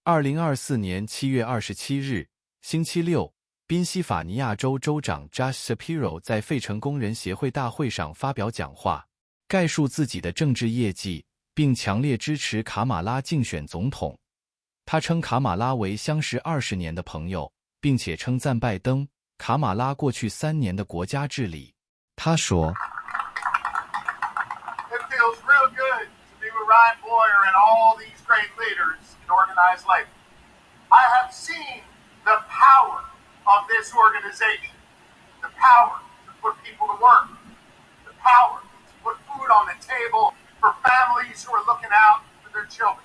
2024年7月27日，星期六，宾夕法尼亚州州长 Josh Shapiro 在费城工人协会大会上发表讲话，概述自己的政治业绩，并强烈支持卡玛拉竞选总统。他称卡玛拉为相识20年的朋友，并且称赞拜登、卡玛拉过去3年的国家治理。他说 It feels real good to be with Ryan Boyer and all these great leaders in organized labor. I have seen the power of this organization, the power to put people to work, the power to put food on the table for families who are looking out for their children,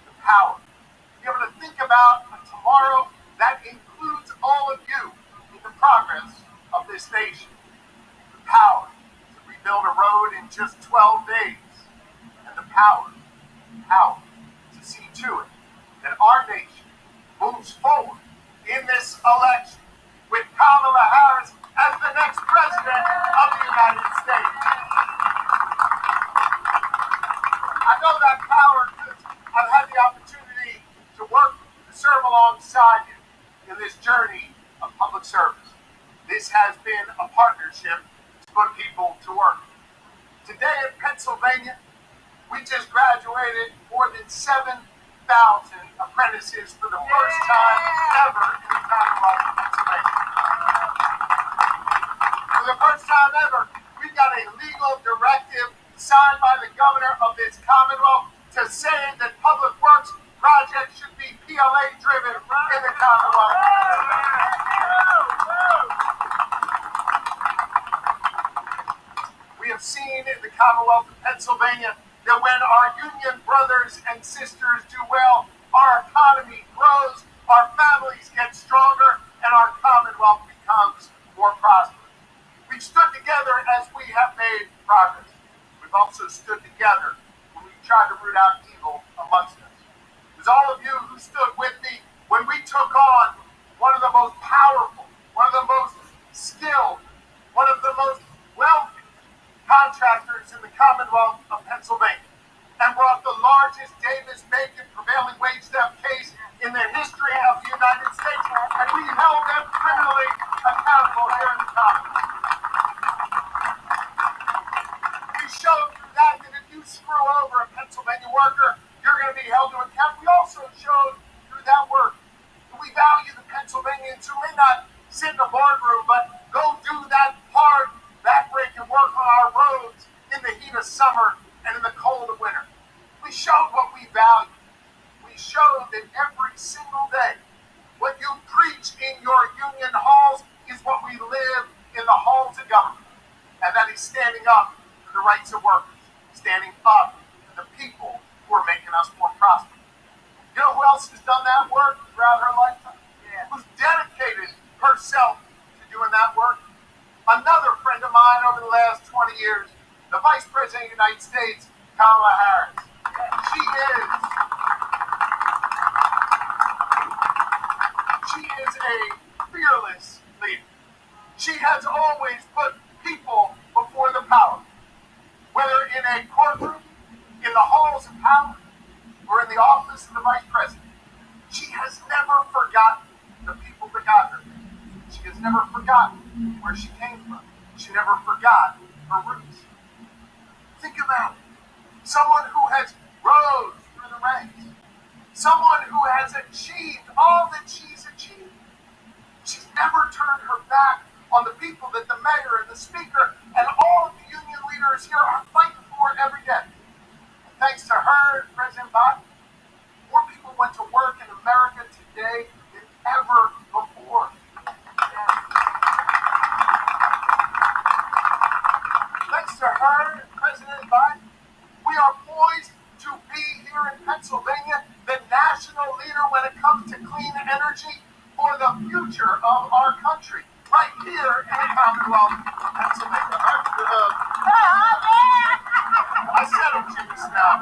the power to be able to think about a tomorrow that includes all of you in the progress of this nation, the power to rebuild a road in just 12 days, and the power to see to it that our nation moves forward in this election with Kamala Harris as the next president of the United States. I know that power because I've had the opportunity to work, to serve alongside you in this journey of public service. This has been a partnership to put people to work. Today in Pennsylvania, we just graduated more than 7,000 apprentices for the first time ever in the Commonwealth of Pennsylvania. For the first time ever, we got a legal directive signed by the governor of this Commonwealth to say that public works projects should be PLA-driven in the Commonwealth. We have seen in the Commonwealth of Pennsylvania that when our union brothers and sisters do well, our economy grows, our families get stronger, and our Commonwealth becomes more prosperous. We've stood together as we have made progress. We've also stood together when we tried to root out evil amongst us. It was all of you who stood with me when we took on one of the most powerful, one of the most skilled, one of the most wealthy contractors in the Commonwealth of Pennsylvania and brought the largest Davis-Bacon prevailing wage theft case in the history of the United States, and we held them criminally accountable here in the Commonwealth. We showed through that if you screw over a Pennsylvania worker, you're going to be held to account. We also showed through that work that we value the Pennsylvanians who may not sit in a boardroom, but go do that hard backbreaking work on our roads in the heat of summer and in the cold of winter. We showed what we value. We showed that every single day, what you preach in your union halls is what we live in the halls of government. And that is standing up for the rights of workers, standing up for the people who are making us more prosperous. You know who else has done that work throughout her lifetime? Yeah. Who's dedicated herself to doing that work? Another friend of mine over the last 20 years, the Vice President of the United States, Kamala Harris. She is a fearless leader. She has always put people before the power, whether in a courtroom, in the halls of power, or in the office of the Vice President. She has never forgotten the people that got her. She has never forgotten where she came from. She never forgot her roots. Think about it. Someone who has rose through the ranks. Someone who has achieved all that she's achieved. She's never turned her back on the people that the mayor and the speaker and all of the union leaders here are fighting for every day. And thanks to her and President Biden, more people went to work in America today than ever before. Thanks to her and President Biden, we are poised to be here in Pennsylvania the national leader when it comes to clean energy for the future of our country, right here in the Commonwealth of Pennsylvania. I said it, Jimmy Snell.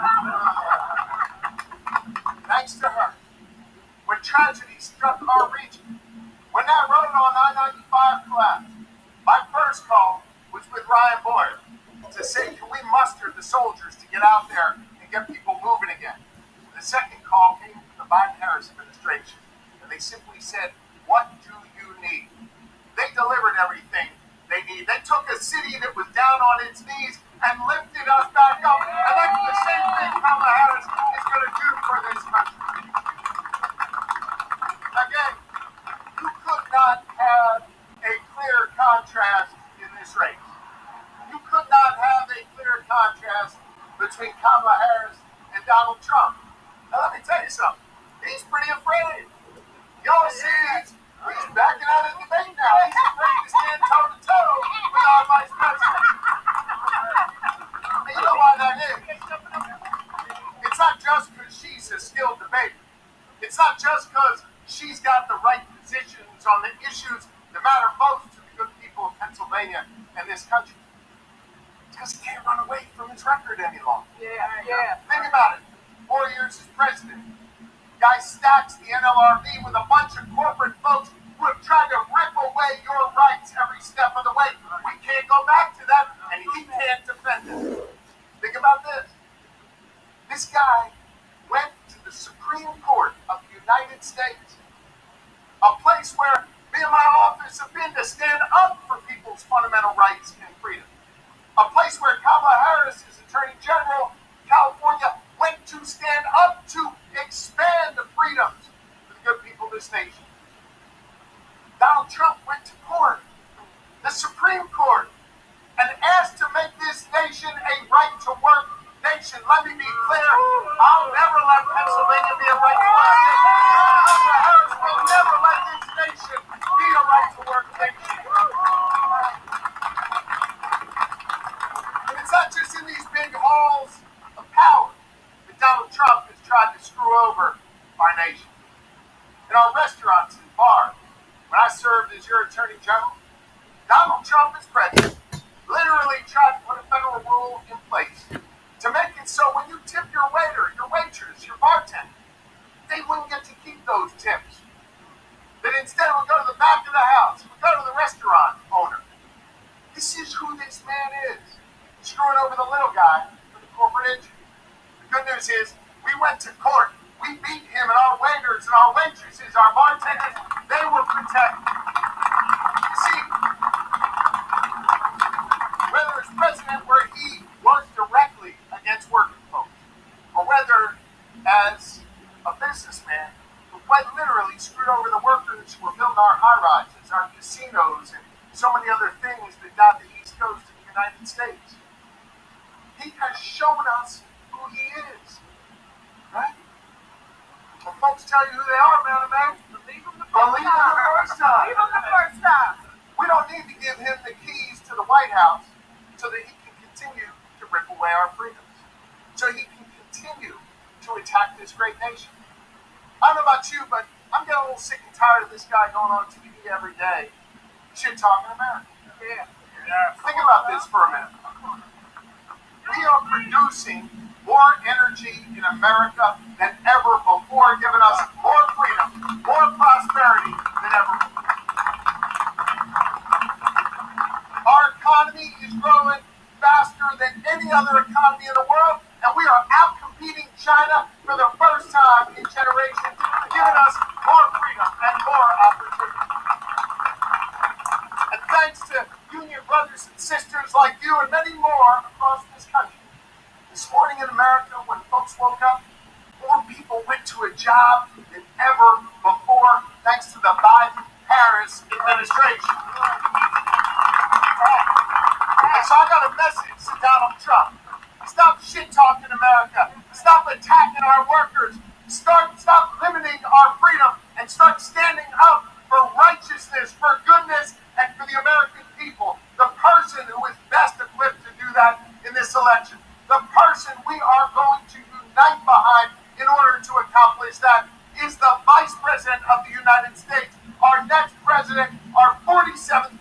Thanks to her, when tragedy struck our region, when that road on I-95 collapsed, my first call was with Ryan Boyer to say, can we muster the soldiers to get out there and get people moving again? The second call came from the Biden-Harris administration, and they simply said, "What do you need?" They delivered everything they need. They took a city that was down on its knees and lifted us back up. And that's the same thing Kamala Harris is going to do for this country. Again, you could not have a clear contrast in this race. You could not have a clear contrast between Kamala Harris and Donald Trump. Now, let me tell you something. He's pretty afraid. Y'all see, he's backing out of the debate now. He's afraid to stand toe-to-toe with our vice president. And you know why that is? It's not just because she's a skilled debater. It's not just because she's got the right positions on the issues that matter most to the good people of Pennsylvania and this country. It's because he can't run away from his record any longer. Yeah. Think about it. 4 years as president. Guy stacks the NLRB with a bunch of corporate folks who have tried to rip away your rights every step of the way. We can't go back to that, and he can't defend it. Think about this. This guy went to the Supreme Court of the United States, a place where me and my office have been to stand up for people's fundamental rights and freedom. A place where Kamala Harris, as Attorney General of California, went to stand up to expand the freedoms for the good people of this nation. Donald Trump went to court, the Supreme Court, and asked to make this nation a right-to-work nation. Let me be clear, I'll never let Pennsylvania be a right-to-work nation. Kamala Harris will never let this nation be a right-to-work nation. And it's not just in these big halls of power that Donald Trump has tried to screw over our nation. In our restaurants and bars, when I served as your Attorney General, Donald Trump as president literally tried to put a federal rule in place to make it so when you tip your waiter, your waitress, your bartender, they wouldn't get to keep those tips. That instead it would go to the back of the house, it would go to the restaurant owner. This is who this man is, screwing over the little guy for the corporate interest. The good news is we went to court. We beat him, and our waiters and our waitresses, our bartenders, they were protected. You see, whether as president where he was directly against working folks, or whether as a businessman who quite literally screwed over the workers who were building our high-rises, our casinos, and so many other things that got the East Coast of the United States, he has shown us who he is, right? When folks tell you who they are, man, Believe him the believe them the first time. Believe him the first time. We don't need to give him the keys to the White House so that he can continue to rip away our freedoms, so he can continue to attack this great nation. I don't know about you, but I'm getting a little sick and tired of this guy going on TV every day, shit-talking America. Yeah. Think about this for a minute. We are producing more energy in America than ever before, giving us more freedom, more prosperity than ever before. Our economy is growing faster than any other economy in the world, and we are out-competing China for the first time in generations, giving us more freedom and more opportunity. And thanks to union brothers and sisters like you and many more across this country, this morning in America, when folks woke up, more people went to a job than ever before, thanks to the Biden-Harris administration. And so I got a message to Donald Trump. Stop shit-talking America. Stop attacking our workers. Stop limiting our freedom and start standing up for righteousness, for goodness, and for the American people. The person who is best equipped to do that in this election. The person we are going to unite behind in order to accomplish that is the Vice President of the United States, our next president, our 47th